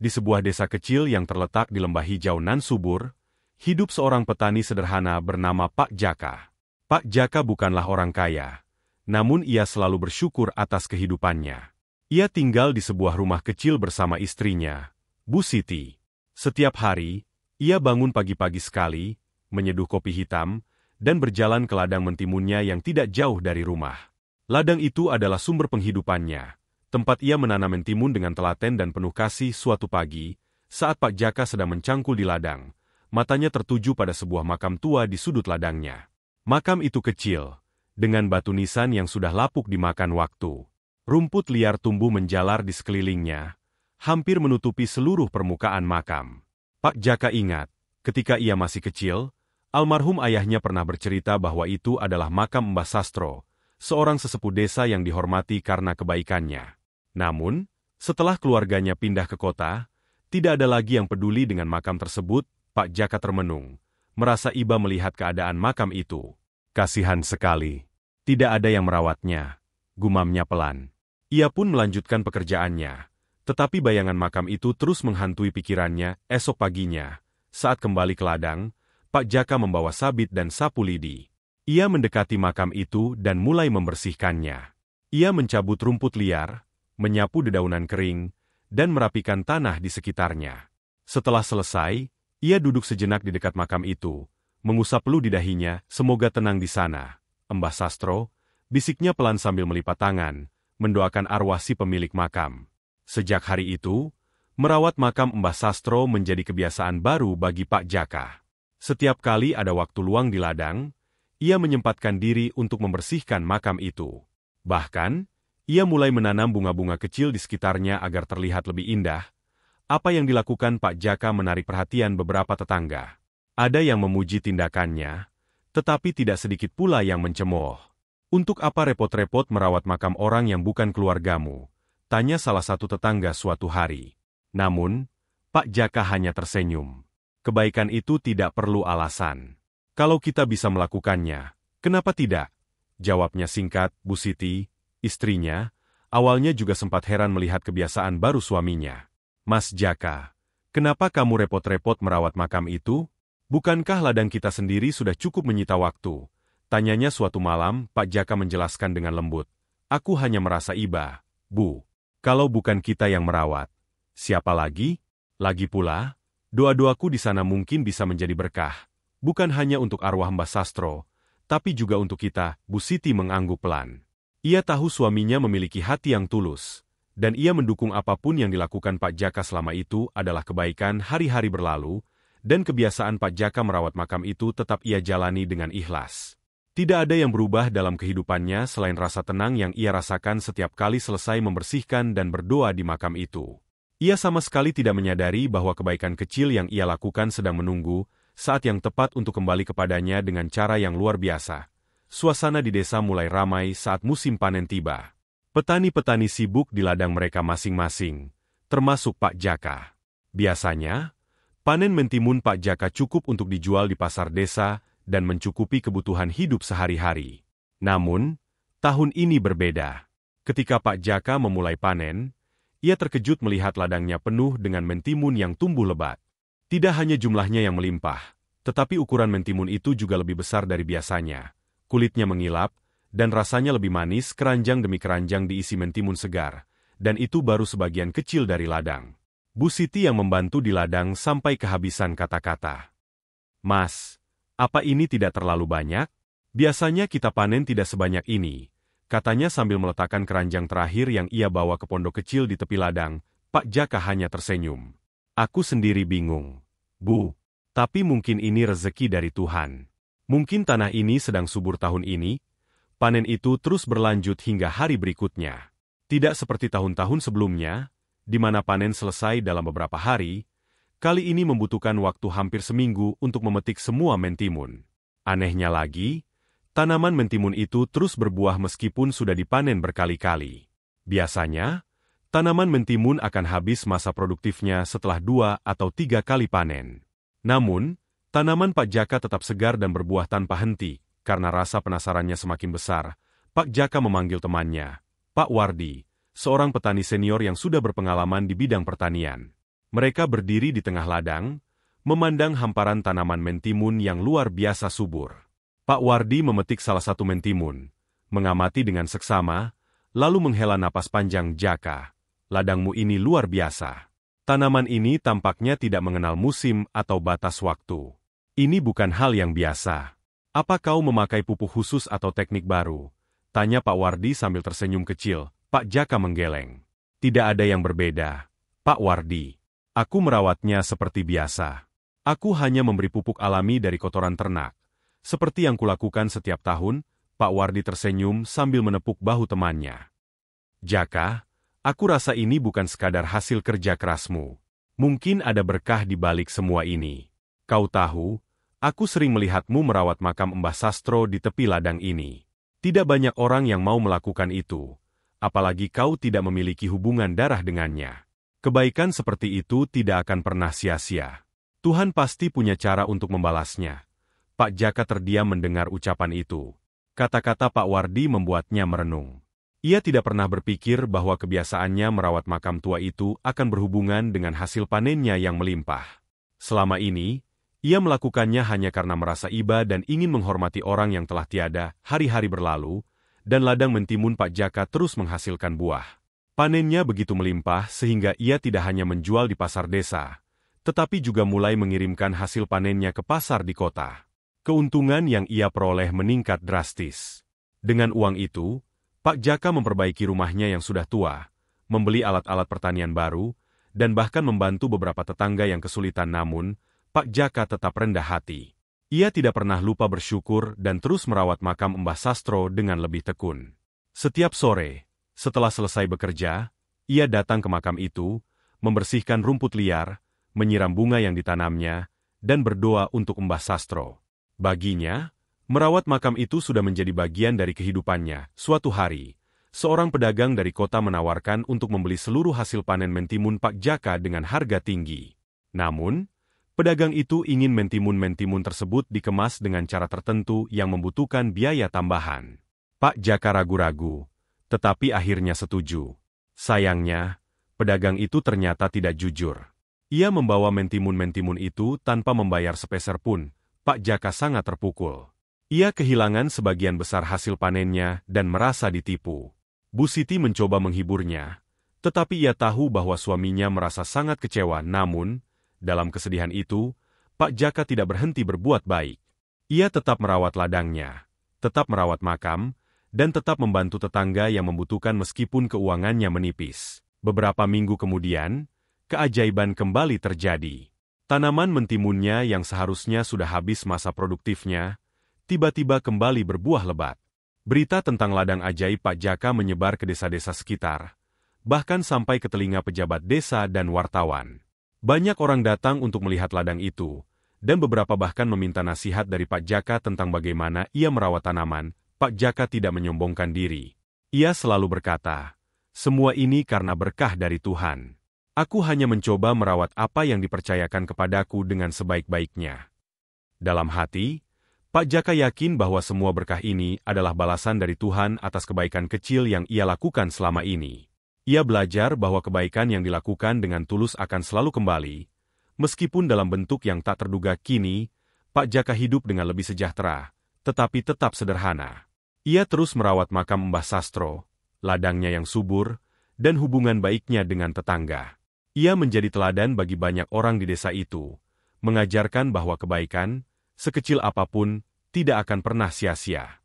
Di sebuah desa kecil yang terletak di lembah hijau nan subur, hidup seorang petani sederhana bernama Pak Jaka. Pak Jaka bukanlah orang kaya, namun ia selalu bersyukur atas kehidupannya. Ia tinggal di sebuah rumah kecil bersama istrinya, Bu Siti. Setiap hari, ia bangun pagi-pagi sekali, menyeduh kopi hitam, dan berjalan ke ladang mentimunnya yang tidak jauh dari rumah. Ladang itu adalah sumber penghidupannya, tempat ia menanam mentimun dengan telaten dan penuh kasih. Suatu pagi, saat Pak Jaka sedang mencangkul di ladang, matanya tertuju pada sebuah makam tua di sudut ladangnya. Makam itu kecil, dengan batu nisan yang sudah lapuk dimakan waktu. Rumput liar tumbuh menjalar di sekelilingnya, hampir menutupi seluruh permukaan makam. Pak Jaka ingat, ketika ia masih kecil, almarhum ayahnya pernah bercerita bahwa itu adalah makam Mbah Sastro, seorang sesepuh desa yang dihormati karena kebaikannya. Namun, setelah keluarganya pindah ke kota, tidak ada lagi yang peduli dengan makam tersebut. Pak Jaka termenung, merasa iba melihat keadaan makam itu. Kasihan sekali. Tidak ada yang merawatnya, gumamnya pelan. Ia pun melanjutkan pekerjaannya, tetapi bayangan makam itu terus menghantui pikirannya. Esok paginya, saat kembali ke ladang, Pak Jaka membawa sabit dan sapu lidi. Ia mendekati makam itu dan mulai membersihkannya. Ia mencabut rumput liar, menyapu dedaunan kering, dan merapikan tanah di sekitarnya. Setelah selesai, ia duduk sejenak di dekat makam itu, mengusap peluh di dahinya. Semoga tenang di sana, Mbah Sastro, bisiknya pelan sambil melipat tangan, mendoakan arwah si pemilik makam. Sejak hari itu, merawat makam Mbah Sastro menjadi kebiasaan baru bagi Pak Jaka. Setiap kali ada waktu luang di ladang, ia menyempatkan diri untuk membersihkan makam itu. Bahkan, ia mulai menanam bunga-bunga kecil di sekitarnya agar terlihat lebih indah. Apa yang dilakukan Pak Jaka menarik perhatian beberapa tetangga. Ada yang memuji tindakannya, tetapi tidak sedikit pula yang mencemooh. Untuk apa repot-repot merawat makam orang yang bukan keluargamu? Tanya salah satu tetangga suatu hari. Namun, Pak Jaka hanya tersenyum. Kebaikan itu tidak perlu alasan. Kalau kita bisa melakukannya, kenapa tidak? Jawabnya singkat. Bu Siti, istrinya, awalnya juga sempat heran melihat kebiasaan baru suaminya. Mas Jaka, kenapa kamu repot-repot merawat makam itu? Bukankah ladang kita sendiri sudah cukup menyita waktu? Tanyanya suatu malam. Pak Jaka menjelaskan dengan lembut. Aku hanya merasa iba, Bu. Kalau bukan kita yang merawat, siapa lagi? Lagi pula, doa-doaku di sana mungkin bisa menjadi berkah. Bukan hanya untuk arwah Mbah Sastro, tapi juga untuk kita. Bu Siti mengangguk pelan. Ia tahu suaminya memiliki hati yang tulus, dan ia mendukung apapun yang dilakukan Pak Jaka selama itu adalah kebaikan. Hari-hari berlalu, dan kebiasaan Pak Jaka merawat makam itu tetap ia jalani dengan ikhlas. Tidak ada yang berubah dalam kehidupannya selain rasa tenang yang ia rasakan setiap kali selesai membersihkan dan berdoa di makam itu. Ia sama sekali tidak menyadari bahwa kebaikan kecil yang ia lakukan sedang menunggu saat yang tepat untuk kembali kepadanya dengan cara yang luar biasa. Suasana di desa mulai ramai saat musim panen tiba. Petani-petani sibuk di ladang mereka masing-masing, termasuk Pak Jaka. Biasanya, panen mentimun Pak Jaka cukup untuk dijual di pasar desa dan mencukupi kebutuhan hidup sehari-hari. Namun, tahun ini berbeda. Ketika Pak Jaka memulai panen, ia terkejut melihat ladangnya penuh dengan mentimun yang tumbuh lebat. Tidak hanya jumlahnya yang melimpah, tetapi ukuran mentimun itu juga lebih besar dari biasanya. Kulitnya mengilap, dan rasanya lebih manis. Keranjang demi keranjang diisi mentimun segar, dan itu baru sebagian kecil dari ladang. Bu Siti yang membantu di ladang sampai kehabisan kata-kata. Mas, apa ini tidak terlalu banyak? Biasanya kita panen tidak sebanyak ini, katanya sambil meletakkan keranjang terakhir yang ia bawa ke pondok kecil di tepi ladang. Pak Jaka hanya tersenyum. Aku sendiri bingung, Bu. Tapi mungkin ini rezeki dari Tuhan. Mungkin tanah ini sedang subur tahun ini. Panen itu terus berlanjut hingga hari berikutnya. Tidak seperti tahun-tahun sebelumnya, di mana panen selesai dalam beberapa hari, kali ini membutuhkan waktu hampir seminggu untuk memetik semua mentimun. Anehnya lagi, tanaman mentimun itu terus berbuah meskipun sudah dipanen berkali-kali. Biasanya, tanaman mentimun akan habis masa produktifnya setelah 2 atau 3 kali panen. Namun, tanaman Pak Jaka tetap segar dan berbuah tanpa henti. Karena rasa penasarannya semakin besar, Pak Jaka memanggil temannya, Pak Wardi, seorang petani senior yang sudah berpengalaman di bidang pertanian. Mereka berdiri di tengah ladang, memandang hamparan tanaman mentimun yang luar biasa subur. Pak Wardi memetik salah satu mentimun, mengamati dengan seksama, lalu menghela napas panjang. Jaka, ladangmu ini luar biasa. Tanaman ini tampaknya tidak mengenal musim atau batas waktu. Ini bukan hal yang biasa. Apa kau memakai pupuk khusus atau teknik baru? Tanya Pak Wardi sambil tersenyum kecil. Pak Jaka menggeleng. Tidak ada yang berbeda, Pak Wardi. Aku merawatnya seperti biasa. Aku hanya memberi pupuk alami dari kotoran ternak. Seperti yang kulakukan setiap tahun. Pak Wardi tersenyum sambil menepuk bahu temannya. Jaka, aku rasa ini bukan sekadar hasil kerja kerasmu. Mungkin ada berkah di balik semua ini. Kau tahu, aku sering melihatmu merawat makam Mbah Sastro di tepi ladang ini. Tidak banyak orang yang mau melakukan itu, apalagi kau tidak memiliki hubungan darah dengannya. Kebaikan seperti itu tidak akan pernah sia-sia. Tuhan pasti punya cara untuk membalasnya. Pak Jaka terdiam mendengar ucapan itu. Kata-kata Pak Wardi membuatnya merenung. Ia tidak pernah berpikir bahwa kebiasaannya merawat makam tua itu akan berhubungan dengan hasil panennya yang melimpah. Selama ini, ia melakukannya hanya karena merasa iba dan ingin menghormati orang yang telah tiada. Hari-hari berlalu, dan ladang mentimun Pak Jaka terus menghasilkan buah. Panennya begitu melimpah sehingga ia tidak hanya menjual di pasar desa, tetapi juga mulai mengirimkan hasil panennya ke pasar di kota. Keuntungan yang ia peroleh meningkat drastis. Dengan uang itu, Pak Jaka memperbaiki rumahnya yang sudah tua, membeli alat-alat pertanian baru, dan bahkan membantu beberapa tetangga yang kesulitan. Namun, Pak Jaka tetap rendah hati. Ia tidak pernah lupa bersyukur dan terus merawat makam Mbah Sastro dengan lebih tekun. Setiap sore, setelah selesai bekerja, ia datang ke makam itu, membersihkan rumput liar, menyiram bunga yang ditanamnya, dan berdoa untuk Mbah Sastro. Baginya, merawat makam itu sudah menjadi bagian dari kehidupannya. Suatu hari, seorang pedagang dari kota menawarkan untuk membeli seluruh hasil panen mentimun Pak Jaka dengan harga tinggi. Namun, pedagang itu ingin mentimun-mentimun tersebut dikemas dengan cara tertentu yang membutuhkan biaya tambahan. Pak Jaka ragu-ragu, tetapi akhirnya setuju. Sayangnya, pedagang itu ternyata tidak jujur. Ia membawa mentimun-mentimun itu tanpa membayar sepeser pun. Pak Jaka sangat terpukul. Ia kehilangan sebagian besar hasil panennya dan merasa ditipu. Bu Siti mencoba menghiburnya, tetapi ia tahu bahwa suaminya merasa sangat kecewa. Namun, dalam kesedihan itu, Pak Jaka tidak berhenti berbuat baik. Ia tetap merawat ladangnya, tetap merawat makam, dan tetap membantu tetangga yang membutuhkan meskipun keuangannya menipis. Beberapa minggu kemudian, keajaiban kembali terjadi. Tanaman mentimunnya yang seharusnya sudah habis masa produktifnya, tiba-tiba kembali berbuah lebat. Berita tentang ladang ajaib Pak Jaka menyebar ke desa-desa sekitar, bahkan sampai ke telinga pejabat desa dan wartawan. Banyak orang datang untuk melihat ladang itu, dan beberapa bahkan meminta nasihat dari Pak Jaka tentang bagaimana ia merawat tanaman. Pak Jaka tidak menyombongkan diri. Ia selalu berkata, semua ini karena berkah dari Tuhan. Aku hanya mencoba merawat apa yang dipercayakan kepadaku dengan sebaik-baiknya. Dalam hati, Pak Jaka yakin bahwa semua berkah ini adalah balasan dari Tuhan atas kebaikan kecil yang ia lakukan selama ini. Ia belajar bahwa kebaikan yang dilakukan dengan tulus akan selalu kembali. Meskipun dalam bentuk yang tak terduga. Kini, Pak Jaka hidup dengan lebih sejahtera, tetapi tetap sederhana. Ia terus merawat makam Mbah Sastro, ladangnya yang subur, dan hubungan baiknya dengan tetangga. Ia menjadi teladan bagi banyak orang di desa itu, mengajarkan bahwa kebaikan, sekecil apapun, tidak akan pernah sia-sia.